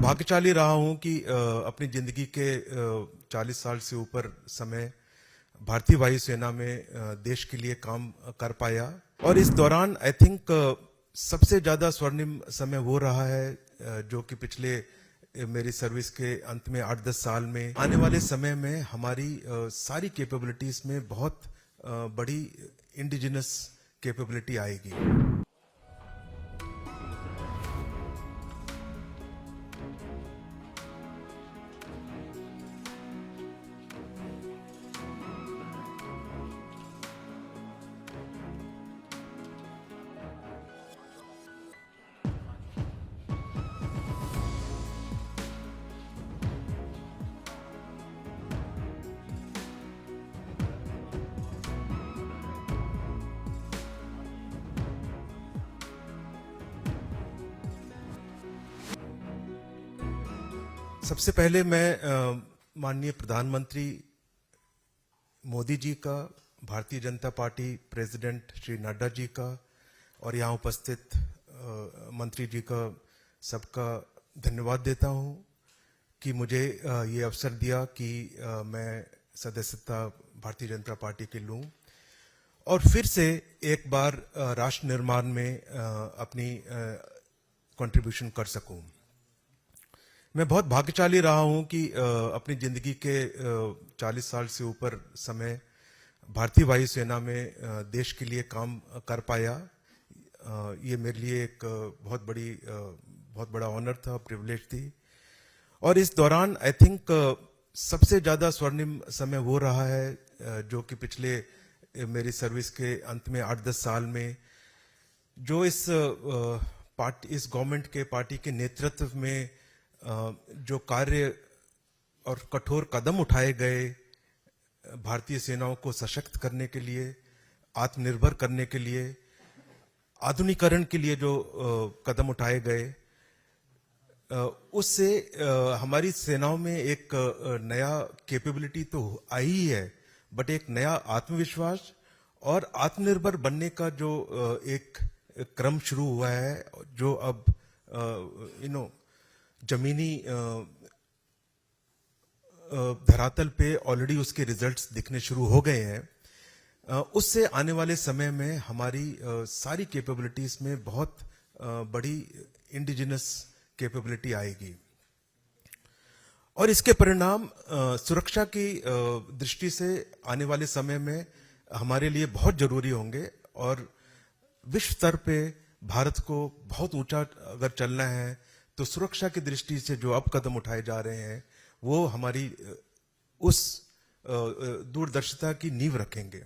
भाग्यशाली रहा हूं कि अपनी जिंदगी के 40 साल से ऊपर समय भारतीय वायुसेना में देश के लिए काम कर पाया। और इस दौरान आई थिंक सबसे ज्यादा स्वर्णिम समय वो रहा है जो कि पिछले मेरी सर्विस के अंत में 8-10 साल में आने वाले समय में हमारी सारी कैपेबिलिटीज में बहुत बड़ी इंडिजिनस कैपेबिलिटी आएगी। सबसे पहले मैं माननीय प्रधानमंत्री मोदी जी का, भारतीय जनता पार्टी प्रेसिडेंट श्री नड्डा जी का और यहाँ उपस्थित मंत्री जी का सबका धन्यवाद देता हूँ कि मुझे ये अवसर दिया कि मैं सदस्यता भारतीय जनता पार्टी की लूँ और फिर से एक बार राष्ट्र निर्माण में अपनी कंट्रीब्यूशन कर सकूं। मैं बहुत भाग्यशाली रहा हूं कि अपनी जिंदगी के 40 साल से ऊपर समय भारतीय वायुसेना में देश के लिए काम कर पाया। ये मेरे लिए एक बहुत बड़ा ऑनर था, प्रिविलेज थी। और इस दौरान आई थिंक सबसे ज्यादा स्वर्णिम समय वो रहा है जो कि पिछले मेरी सर्विस के अंत में 8-10 साल में जो इस गवर्नमेंट के पार्टी के नेतृत्व में जो कार्य और कठोर कदम उठाए गए भारतीय सेनाओं को सशक्त करने के लिए, आत्मनिर्भर करने के लिए, आधुनिकीकरण के लिए जो कदम उठाए गए, उससे हमारी सेनाओं में एक नया कैपेबिलिटी तो आई ही है, बट एक नया आत्मविश्वास और आत्मनिर्भर बनने का जो एक क्रम शुरू हुआ है, जो अब जमीनी धरातल पे ऑलरेडी उसके रिजल्ट्स दिखने शुरू हो गए हैं। उससे आने वाले समय में हमारी सारी कैपेबिलिटीज में बहुत बड़ी इंडिजिनस कैपेबिलिटी आएगी और इसके परिणाम सुरक्षा की दृष्टि से आने वाले समय में हमारे लिए बहुत जरूरी होंगे। और विश्व स्तर पे भारत को बहुत ऊंचा अगर चलना है तो सुरक्षा की दृष्टि से जो अब कदम उठाए जा रहे हैं वो हमारी उस दूरदर्शिता की नींव रखेंगे।